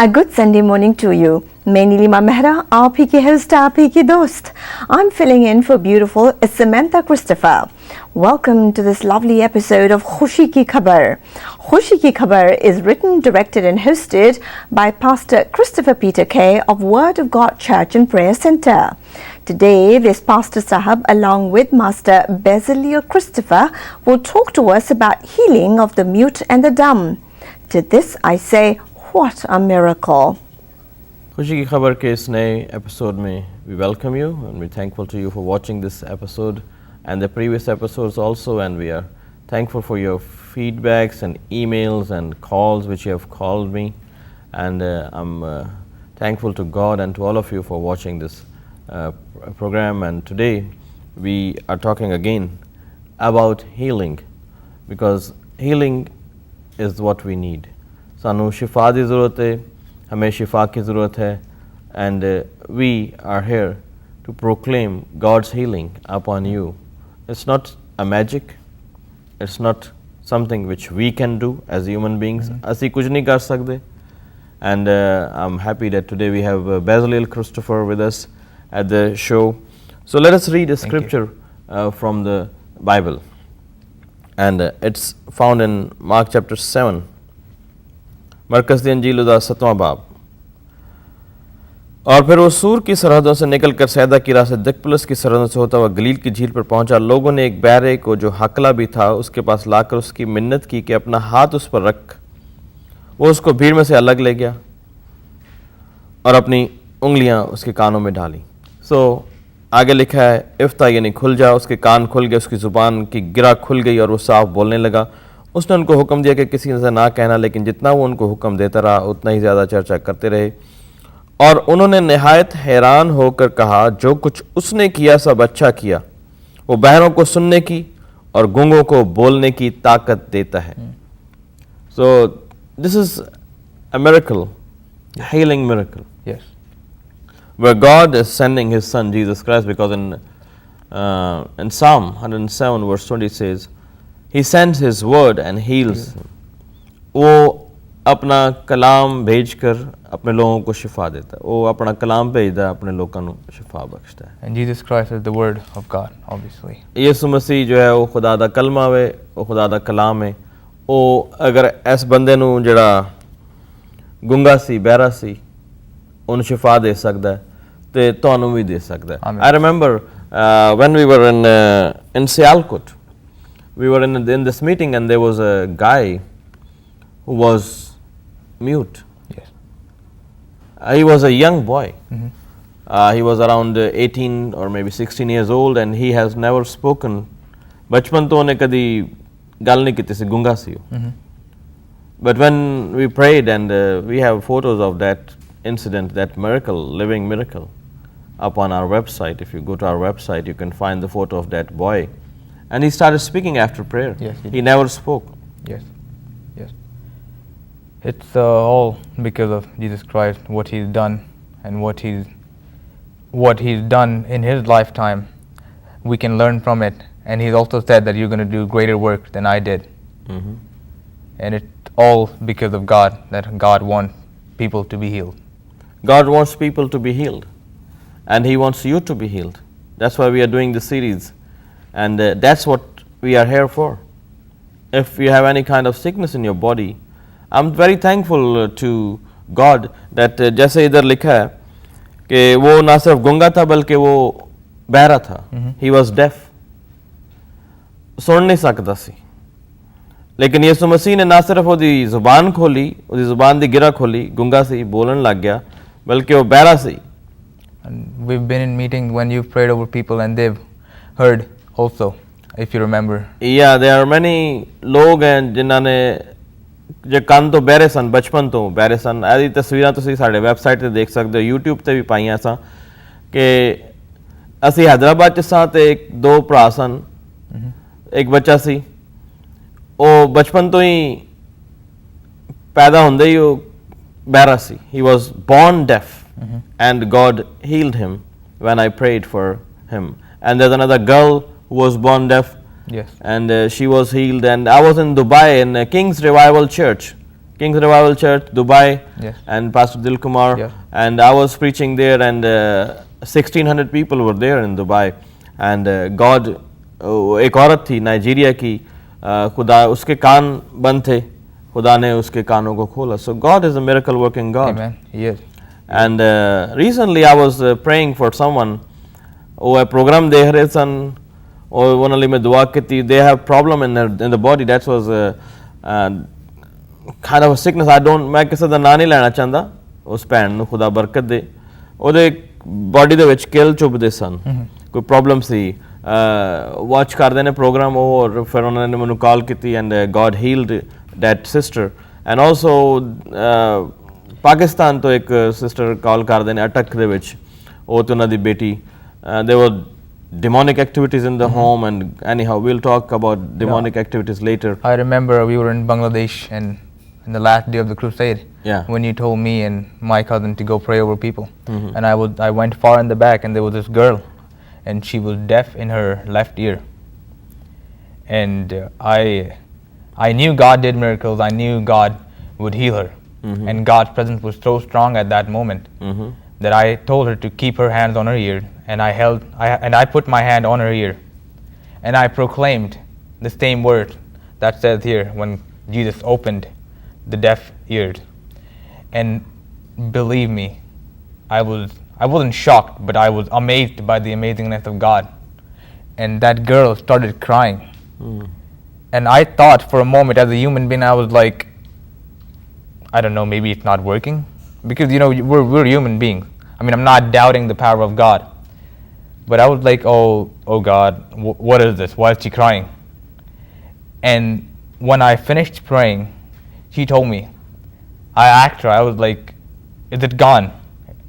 A good Sunday morning to you. मैं नीलिमा मेहरा, आप ही की host, आप ही की दोस्त. I'm filling in for beautiful Samantha Christopher. Welcome to this lovely episode of Khushi ki Khabar. Khushi ki Khabar is written, directed and hosted by Pastor Christopher Peter Kay of Word of God Church and Prayer Center. Today, this Pastor Sahab along with Master Bezalio Christopher will talk to us about healing of the mute and the dumb. To this I say, what a miracle. खुशी की खबर के इस नए episode में we welcome you and we're thankful to you for watching this episode and the previous episodes also, and we are thankful for your feedbacks and emails and calls which you have called me, and I'm thankful to God and to all of you for watching this program. And today we are talking again about healing, because healing is what we need. सानू शिफा की ज़रूरत है, हमें शिफा की ज़रूरत है, and we are here to proclaim God's healing upon you. It's not a magic, it's not something which we can do as human beings. असी कुछ नहीं कर सकते. And I'm happy that today we have Bezalio Christopher with us at the show. So let us read a scripture from the Bible, and it's found in Mark chapter 7. मरकज़ दी अंजील दा 7वां बाब. और फिर वो सूर की सरहदों से निकलकर सैदा की राह से दिकपुलिस की सरहदों से होता हुआ गलील की झील पर पहुंचा. लोगों ने एक बैरे को जो हकला भी था उसके पास लाकर उसकी मिन्नत की कि अपना हाथ उस पर रख. वो उसको भीड़ में से अलग ले गया और अपनी उंगलियां उसके कानों में डाली. आगे लिखा है इफ्ता यानी खुल जा. उसके कान खुल गए, उसकी ज़ुबान की गिरा खुल गई और वो साफ बोलने लगा. उसने उनको हुक्म दिया कि किसी से ना कहना, लेकिन जितना वो उनको हुक्म देता रहा उतना ही ज़्यादा चर्चा करते रहे. और उन्होंने निहायत हैरान होकर कहा, जो कुछ उसने किया सब अच्छा किया. वो बहरों को सुनने की और गूंगों को बोलने की ताकत देता है. So this is a miracle, healing miracle. Yes. Where God is sending His Son Jesus Christ, because in Psalm 107 verse 20 says, He sends His word and heals. वो अपना कलाम भेजकर अपने लोगों को शिफा देता है. वो अपना कलाम भेजता है, अपने लोगों को शिफा बख्शता है. And Jesus Christ is the word of God, obviously. यीशु मसीह जो है वो खुदा दा कलमा है, वो खुदा दा कलाम है. वो अगर इस बंदे नूं जिहड़ा गुंगा सी, बहरा सी, उन शिफा दे सकदा है ते तुहानूं भी दे सकदा है. I remember when we were in Sialkot, we were in this meeting, and there was a guy who was mute. Yes. He was a young boy. He was around 18 or maybe 16 years old, and he has never spoken. बचपन तो उन्हें कदी गल नहीं की सी, गुंगा सी. But when we prayed, and we have photos of that incident, that miracle, living miracle, up on our website. If you go to our website, you can find the photo of that boy. And he started speaking after prayer. Yes, he never spoke. Yes, yes. It's all because of Jesus Christ, what He's done, and what He's done in His lifetime. We can learn from it. And He's also said that you're going to do greater work than I did. And it's all because of God, that God wants people to be healed. God wants people to be healed, and He wants you to be healed. That's why we are doing this series, and that's what we are here for. If you have any kind of sickness in your body, I'm very thankful to God that जैसे इधर लिखा है कि वो ना सिर्फ गूंगा था बल्कि वो बहरा था. He was deaf, सुन नहीं सकता सी. लेकिन यीशु मसीह ने ना सिर्फ उसकी ज़ुबान खोली, उसकी ज़ुबान दी गिरा खोली, गुंगा सी बोलने लग गया, बल्कि वो बहरा सी. And we've been in meetings when you've prayed over people and they've heard also, if you remember. Yeah, there are many लोग हैं जिन्हां ने जो कान तो बहरे सन, बचपन तो बहरे सन. ऐसी तस्वीरां तुसीं साडे वैबसाइट ते देख सकदे हो, YouTube ते भी पाईयां सां कि असीं हैदराबाद च सां ते दो भरा सन, एक बच्चा सी. ਉਹ ਬਚਪਨ ਤੋਂ ਹੀ ਪੈਦਾ ਹੁੰਦੇ ਹੀ ਉਹ ਬਹਿਰਾ ਸੀ. He was born deaf, and God healed him when I prayed for him. And there's another girl who was born deaf, Yes. And she was healed. And I was in Dubai in King's Revival Church King's Revival Church, Dubai, Yes. and Pastor Dil Kumar, Yeah. and I was preaching there, and 1600 people were there in Dubai, and God, एक औरत थी Nigeria की, खुदा उसके कान बंद थे, खुदा ने उसके कानों को खोला. So God is a miracle working God. Amen. Yes. And recently I was praying for someone who a program देख रहे सन और उन्होंने में दुआ की थी. They have problem in the body. That was kind of a sickness. I don't, मैं ਕਿਸੇ ਦਾ ਨਾਂ ਨਹੀਂ ਲੈਣਾ ਚਾਹੁੰਦਾ. ਉਸ ਭੈਣ ਨੂੰ ਖੁਦਾ ਬਰਕਤ ਦੇ. ਉਹਦੇ ਬੋਡੀ ਦੇ ਵਿੱਚ ਕਿਲ ਚੁੱਭਦੇ ਸਨ, ਕੋਈ ਪ੍ਰੋਬਲਮ ਸੀ. ਵਾਚ ਕਰਦੇ ਨੇ ਪ੍ਰੋਗਰਾਮ ਉਹ, ਔਰ ਫਿਰ ਉਹਨਾਂ ਨੇ ਮੈਨੂੰ ਕਾਲ ਕੀਤੀ, and God healed that sister. And also Pakistan ਤੋਂ ਇੱਕ ਸਿਸਟਰ ਕਾਲ ਕਰਦੇ ਨੇ ਅਟਕ ਦੇ ਵਿੱਚ, ਉਹ ਤੇ ਉਹਨਾਂ ਦੀ ਬੇਟੀ. ਦੇ ਵਰ demonic activities in the home, and anyhow we'll talk about demonic activities later. I remember we were in Bangladesh and in the last day of the crusade, when you told me and my cousin to go pray over people. And I went far in the back, and there was this girl, and she was deaf in her left ear. And I knew God did miracles. I knew God would heal her. And God's presence was so strong at that moment that I told her to keep her hands on her ear, and I put my hand on her ear, and I proclaimed the same word that says here when Jesus opened the deaf ears. And believe me, I wasn't shocked, but I was amazed by the amazingness of God. And that girl started crying. And I thought for a moment, as a human being, I was like, I don't know, maybe it's not working, because we're human beings. I mean, I'm not doubting the power of God, but I was like, oh God, what is this? Why is she crying? And when I finished praying, she told me. I asked her, I was like, is it gone?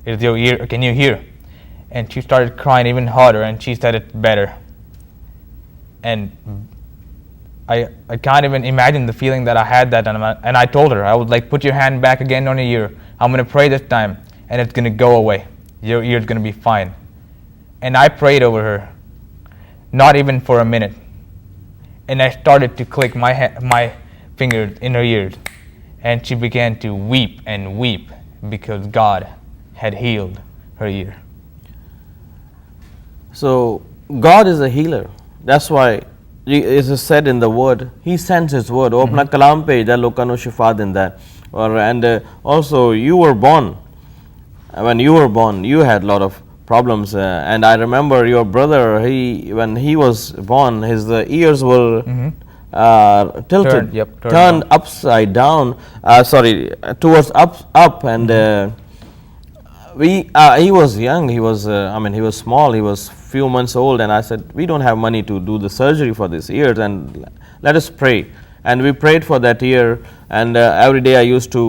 Is your ear, can you hear? And she started crying even harder, and she said it's better. And I can't even imagine the feeling that I had that, and I told her, I was like, put your hand back again on your ear. I'm going to pray this time, and it's going to go away. Your ear's going to be fine. And I prayed over her, not even for a minute. And I started to click my fingers in her ears, and she began to weep and weep because God had healed her ear. So God is a healer. That's why it is said in the word, He sends His word. ਉਹ ਆਪਣਾ ਕਲਾਮ ਭੇਜਦਾ ਲੋਕਾਂ ਨੂੰ ਸ਼ਿਫਾ ਦਿੰਦਾ ਹੈ. And also you were born. When you were born, you had a lot of problems. And I remember your brother, when he was born, his ears were tilted, turned upside down. Towards up. And he was young. He was, he was small. He was few months old. And I said, we don't have money to do the surgery for this ears, and let us pray. And we prayed for that ear. And every day I used to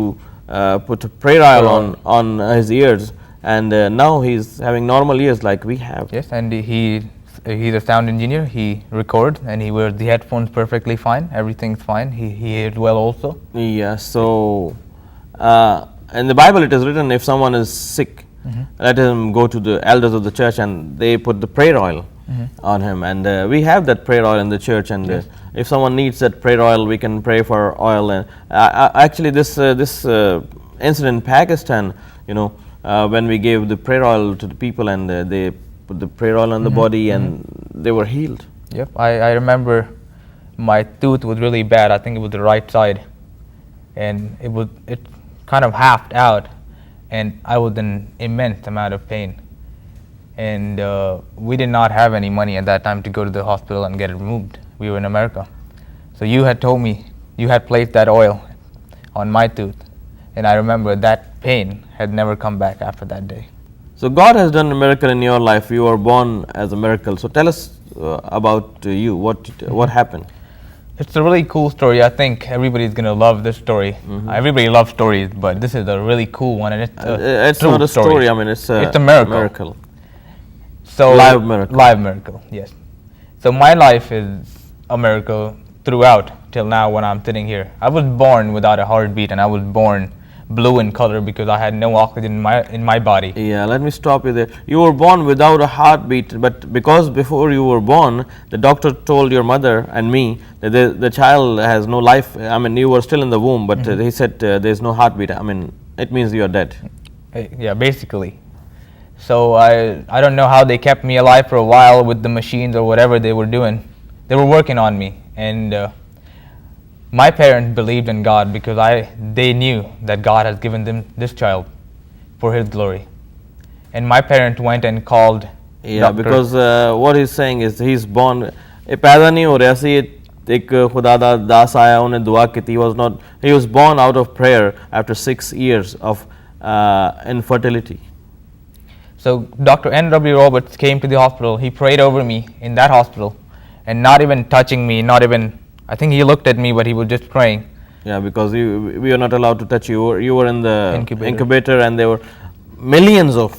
put a prayer oil on his ears, and now he's having normal ears like we have. Yes, and he's a sound engineer. He records, and he wears the headphones perfectly fine. Everything's fine. He hears well also. Yeah. So in the Bible it is written, if someone is sick, let him go to the elders of the church, and they put the prayer oil on him. And we have that prayer oil in the church, and if someone needs that prayer oil, we can pray for oil. And actually this incident in Pakistan, when we gave the prayer oil to the people, and they put the prayer oil on the body, and they were healed. Yep, I remember my tooth was really bad. I think it was the right side, and it kind of halved out, and I was in immense amount of pain. And we did not have any money at that time to go to the hospital and get it removed. We were in America. So you had told me, you had placed that oil on my tooth, and I remember that pain had never come back after that day. So God has done a miracle in your life. You were born as a miracle. So tell us about you. What happened? It's a really cool story. I think everybody's going to love this story. Everybody loves stories, but this is a really cool one, and it's not a story. It's a miracle. So live miracle. Yes. So my life is a miracle throughout till now when I'm sitting here. I was born without a heartbeat, and I was born blue in color because I had no oxygen in my body. Yeah, let me stop you there. You were born without a heartbeat, but because before you were born, the doctor told your mother and me that the child has no life. I mean, you were still in the womb, but he said there's no heartbeat. I mean, it means you are dead. Yeah, basically. So I don't know how they kept me alive for a while with the machines or whatever they were doing. They were working on me, and my parents believed in God because they knew that God has given them this child for His glory. And my parents went and called. Yeah, doctor. because what he's saying is he's born. ये पैदा नहीं हो रहा सी एक खुदा दा दास आया उन्हें दुआ की थी. He was born out of prayer after 6 years of infertility. So Dr. N.W. Roberts came to the hospital. He prayed over me in that hospital, and not even touching me, not even. I think he looked at me, but he was just praying. Yeah, because we are not allowed to touch you. You were in the Incubator. and there were millions of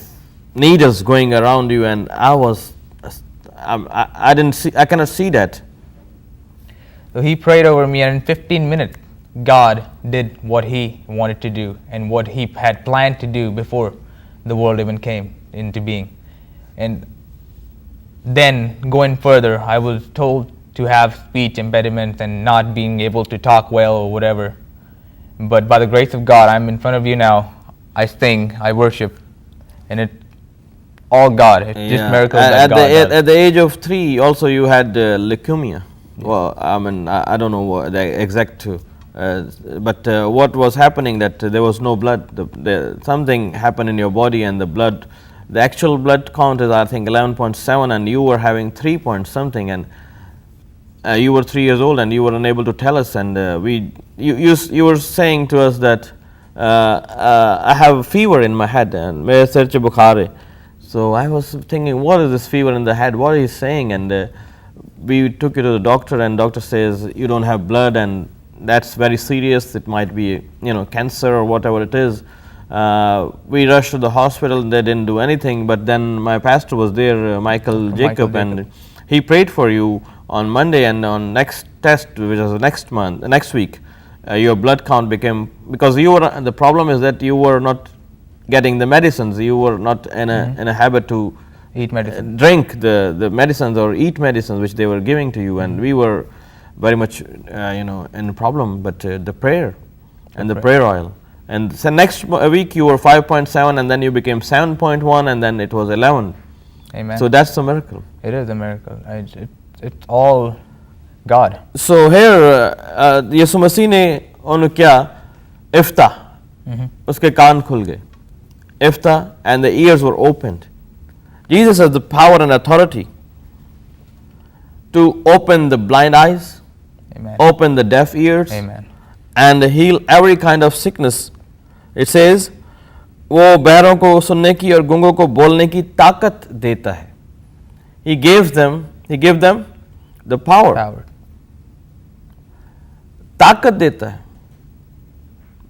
needles going around you, and I didn't see. I cannot see that. So he prayed over me, and in 15 minutes, God did what He wanted to do and what He had planned to do before the world even came into being. And then going further, I was told to have speech impediments and not being able to talk well or whatever. But by the grace of God, I'm in front of you now. I sing, I worship, and it's all God. It's just miracles that God does. At the age of 3, also you had leukemia. Well, I mean, I don't know what the exact, but what was happening that there was no blood. Something happened in your body, and the actual blood count is I think 11.7, and you were having 3 point something, and you were 3 years old, and you were unable to tell us, and you were saying to us that I have a fever in my head, and mere sir ch bukhar hai. So I was thinking, what is this fever in the head? What is he saying? And we took you to the doctor, and doctor says you don't have blood, and that's very serious. It might be cancer or whatever it is. We rushed to the hospital. They didn't do anything, but then my pastor was there, Michael Jacob, and he prayed for you on Monday, and on next test, which was next week, your blood count became, because the problem is that you were not getting the medicines. You were not in a habit to eat medicine, drink the medicines or eat medicines which they were giving to you, and we were very much in a problem. But the prayer and the prayer oil, and so next week you were 5.7, and then you became 7.1, and then it was 11. Amen. So that's a miracle. It is a miracle. It's all God. So here यीशु मसीह ने उन्हें क्या इफ्ता, उसके कान खुल गए, इफ्ता, and the ears were opened. Jesus has the power and authority to open the blind eyes, Amen. Open the deaf ears, Amen. And heal every kind of sickness. It says वो बहरों को सुनने की और गूंगों को बोलने की ताकत देता है. He gave them the power. ताकत देता है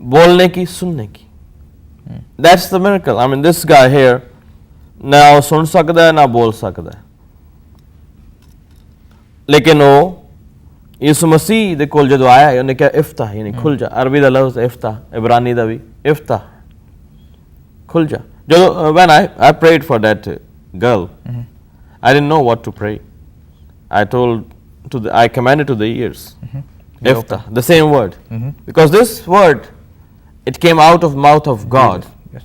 बोलने की, सुनने की. That's the miracle. I mean, this guy here ना सुन सकता है ना बोल सकता है, लेकिन वो यीशु मसीह दे कोल जदों आया उन्हें क्या इफ्ता यानी खुल जा. अरबी दा लफ्ज़ इफ्ता, इब्रानी दा भी इफ्ता, खुल जा. जदों when I prayed for that girl, I didn't know what to pray. I commanded to the ears, Ifta, the same word, because this word, it came out of mouth of God, Yes.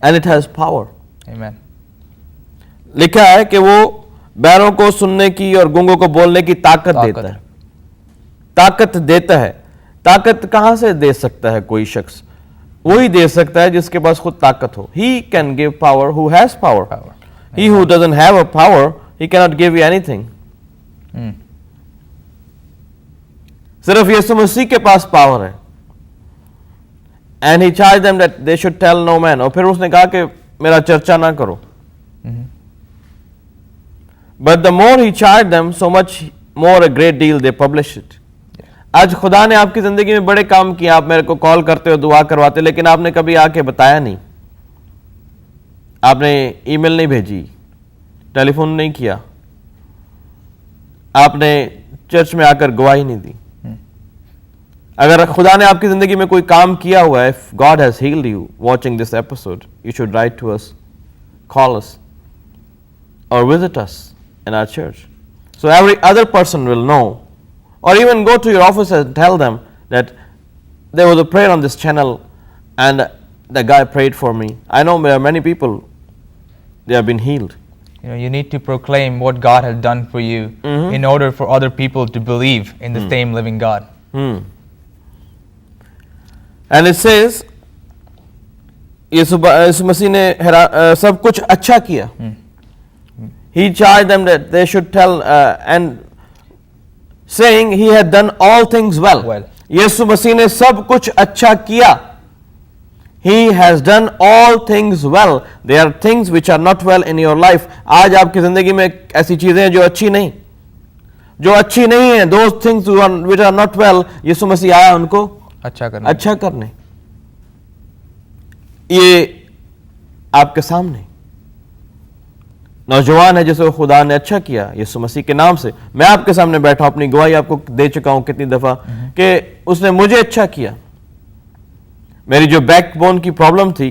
and it has power. Amen. लिखा है कि वो बैरों को सुनने की और गूंगों को बोलने की ताकत देता है. ताकत देता है. ताकत कहाँ से दे सकता है कोई शख्स? वही दे सकता है जिसके पास खुद ताकत हो. He can give power who has power. He who doesn't have a power, he cannot give you anything. सिर्फ यीशु मसीह के पास पावर है. And he charged them that they should tell no man. और फिर उसने कहा कि मेरा चर्चा ना करो. But the more he charged them, so much more a great deal they published it. आज खुदा ने आपकी जिंदगी में बड़े काम किए. आप मेरे को कॉल करते हो, दुआ करवाते, लेकिन आपने कभी आके बताया नहीं. आपने ईमेल नहीं भेजी, टेलीफोन नहीं किया, आपने चर्च में आकर गवाही नहीं दी. अगर खुदा ने आपकी ज़िंदगी में कोई काम किया हुआ है, if God has healed you watching this episode, you should write to us, call us, or visit us in our church. So every other person will know, or even go to your office and tell them that there was a prayer on this channel and the guy prayed for me. I know there are many people, they have been healed. You know, you need to proclaim what God has done for you in order for other people to believe in the same living God. And it says, यीशु मसीह ने सब कुछ अच्छा किया. He charged them that they should tell and saying he had done all things well. यीशु मसीह ने सब कुछ अच्छा किया. He has done all things well. There are things which are not well in your life. आज आपकी ज़िंदगी में ऐसी चीज़ें हैं जो अच्छी नहीं हैं. Those things which are not well, यीशु मसीह आया उनको अच्छा करने. ये आपके सामने नौजवान है जिसे खुदा ने अच्छा किया यीशु मसीह के नाम से. मैं आपके सामने बैठा हूं, अपनी गवाही आपको दे चुका हूं कितनी दफा कि उसने मुझे अच्छा किया. मेरी जो बैकबोन की प्रॉब्लम थी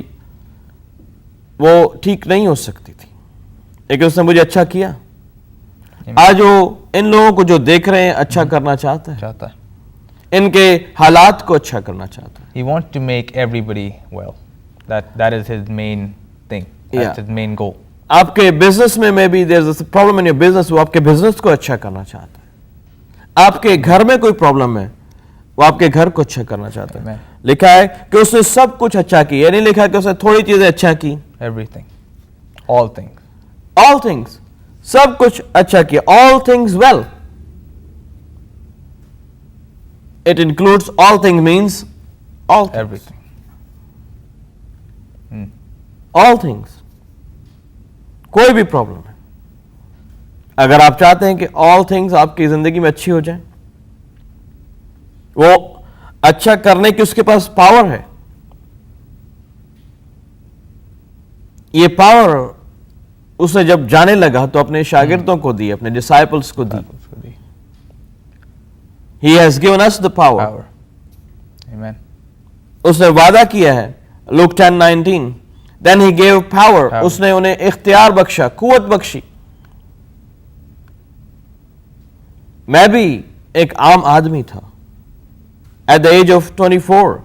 वो ठीक नहीं हो सकती थी, लेकिन उसने मुझे अच्छा किया. आज वो इन लोगों को जो देख रहे हैं अच्छा करना चाहता है, इनके हालात को अच्छा करना चाहता है. He wants to make everybody well. That is his main thing. That's his main goal. आपके बिजनेस में may be there is a problem in your business, वो आपके बिजनेस को अच्छा करना चाहता है. आपके घर में कोई प्रॉब्लम है, वो आपके घर को अच्छा करना चाहता है. लिखा है कि उसने सब कुछ अच्छा किया, ये नहीं लिखा है कि उसने थोड़ी चीजें अच्छा की. Everything, all things, सब कुछ अच्छा किया. All things well. It includes all things means all things. Everything. All things. कोई भी प्रॉब्लम है, अगर आप चाहते हैं कि ऑल थिंग्स आपकी जिंदगी में अच्छी हो जाए, वो अच्छा करने की उसके पास पावर है. ये पावर उसने जब जाने लगा तो अपने शागिर्दों को दी, अपने डिसाइपल्स को दी. He has given us the power. Amen. उसने वादा किया है Luke 10:19. Then he gave power. उसने उन्हें इख्तियार बख्शा, कुव्वत बख्शी. मैं भी एक आम आदमी था. At the age of 24,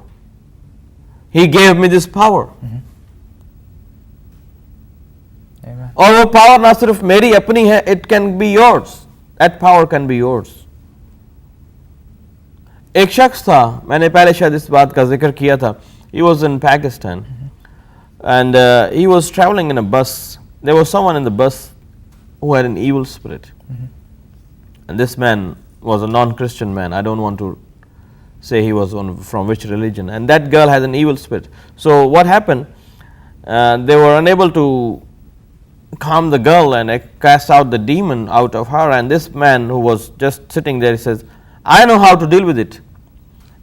he gave me this power. Amen. और वो पावर ना सिर्फ मेरी अपनी है, it can be yours. That power can be yours. एक शख्स था, मैंने पहले शायद इस बात का जिक्र किया था. He was in Pakistan. And he was traveling in a bus. There was someone in the bus who had an evil spirit. And this man was a non-Christian man. I don't want to say he was from which religion. And that girl had an evil spirit. So what happened? They were unable to calm the girl and cast out the demon out of her. And this man who was just sitting there, he says, I know how to deal with it.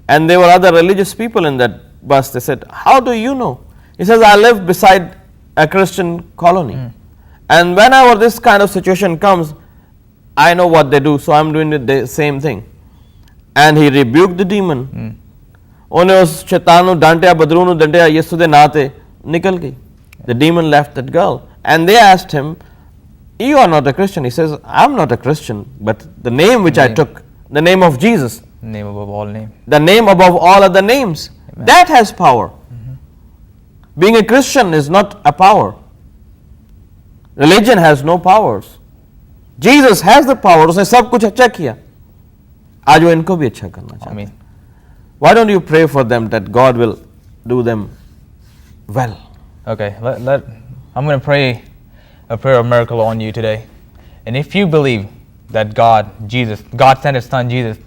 And there were other religious people in that bus. They said, how do you know? He says, I live beside a Christian colony. And whenever this kind of situation comes, I know what they do, so I'm doing the same thing. And he rebuked the demon. उन्हें उस शैतान को डांटा, बदरू को डांटा, यीशु दे नाम ते निकल गई. The demon left that girl. And they asked him, you are not a Christian. He says, I'm not a Christian, but the name which I took, the name of Jesus. Name above all names. The name above all other names. Amen. That has power. Being a Christian is not a power. Religion has no powers. Jesus has the power. उसने सब कुछ अच्छा किया. आज वो इनको भी अच्छा करना चाहता है. Why don't you pray for them that God will do them well? Okay, I'm going to pray a prayer of miracle on you today. And if you believe that God sent His Son Jesus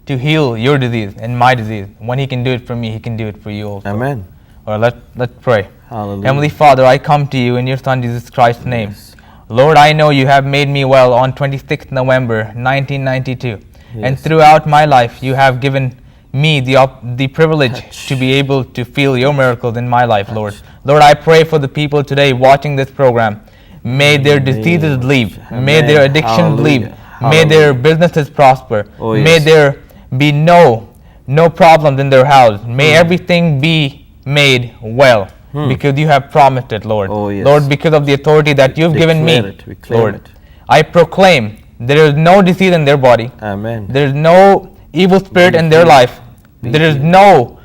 to heal your disease and my disease, when He can do it for me, He can do it for you also. Amen. All right, let's pray. Hallelujah. Heavenly Father, I come to you in your Son Jesus Christ's name. Yes. Lord, I know you have made me well on 26th November 1992. Yes. And throughout my life, you have given me the privilege to be able to feel your miracles in my life, Lord. Lord, I pray for the people today watching this program. May their diseases leave. May their addictions leave. May their businesses prosper. May there be no no problems in their house. May everything be made well because you have promised it, Lord. Oh, yes. Lord, because of the authority that you've given me, We claim Lord, it. I proclaim there is no disease in their body. Amen. There is no evil spirit in their life. There is no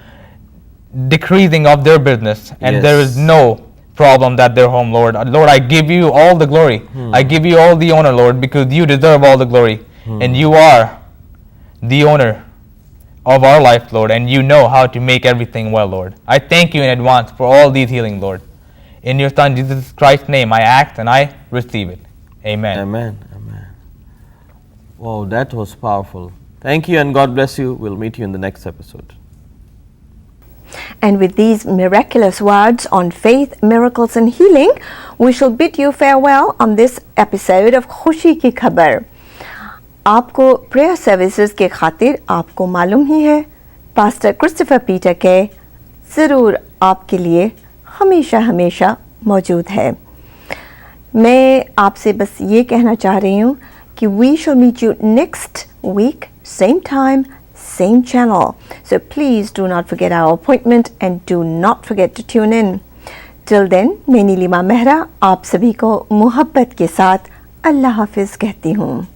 decreasing of their business, and there is no problem at their home, Lord. Lord, I give you all the glory. I give you all the honor, Lord, because you deserve all the glory. And you are the owner of our life, Lord, and you know how to make everything well, Lord. I thank you in advance for all these healings, Lord. In your Son, Jesus Christ's name, I ask and I receive it. Amen. Amen. Amen. Wow, that was powerful. Thank you and God bless you. We'll meet you in the next episode. And with these miraculous words on faith, miracles and healing, we shall bid you farewell on this episode of खुशी की खबर. आपको prayer services के खातिर आपको मालूम ही है, pastor Christopher Peter के ज़रूर आपके लिए हमेशा हमेशा मौजूद है. मैं आपसे बस ये कहना चाह रही हूँ कि we shall meet you next week, same time, same channel. So please do not forget our appointment and do not forget to tune in. Till then, मैं नीलिमा मेहरा आप सभी को मोहब्बत के साथ अल्लाह हाफिज़ कहती हूँ.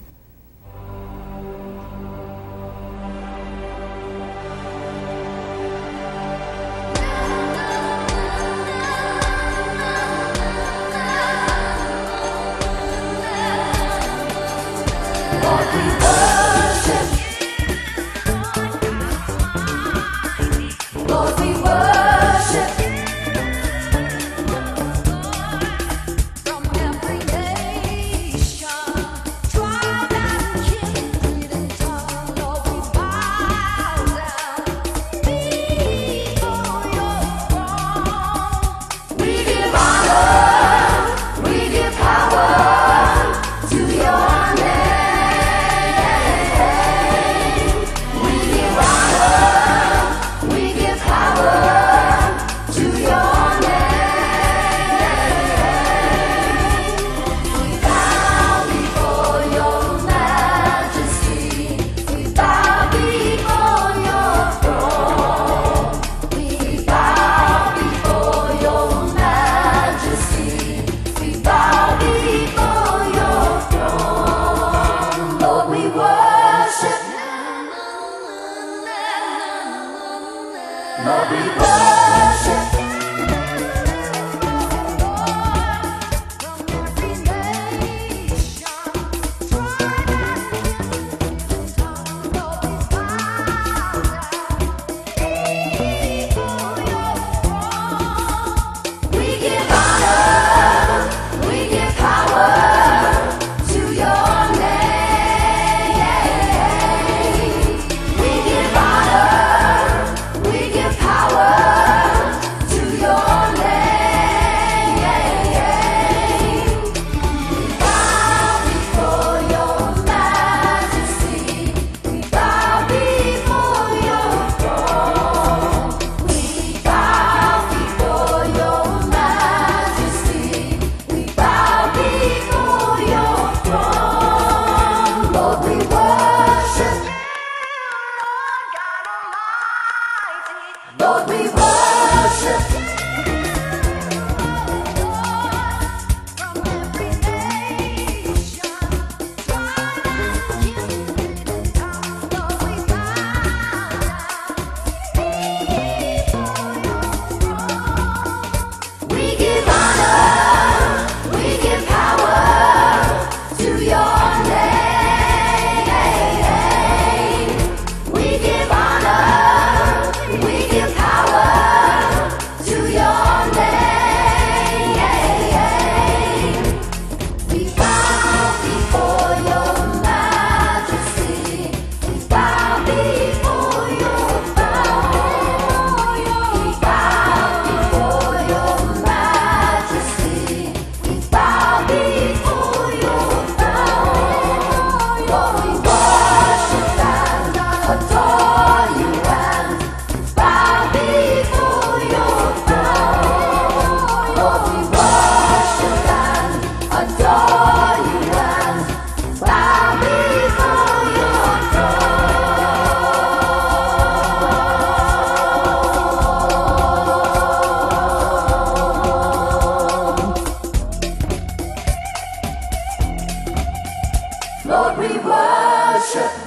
Lord, we worship.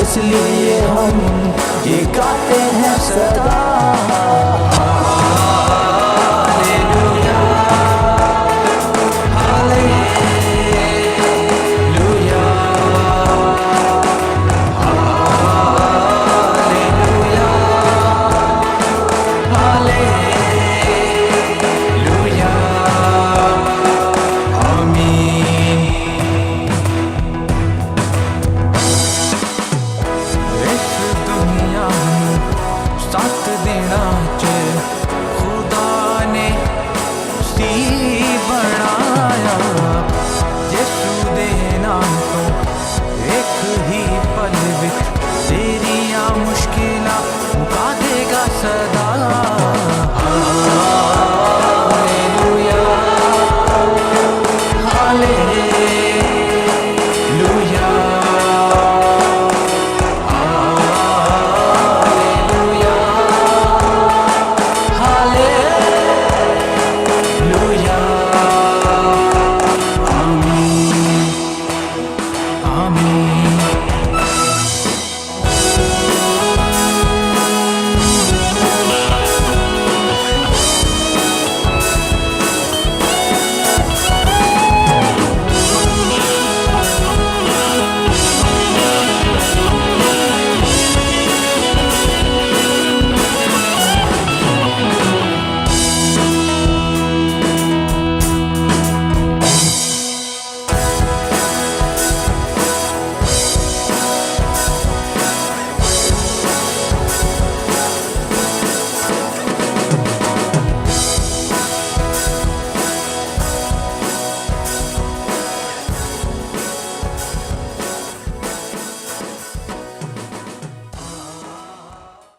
इसलिए हम ये गाते हैं सदा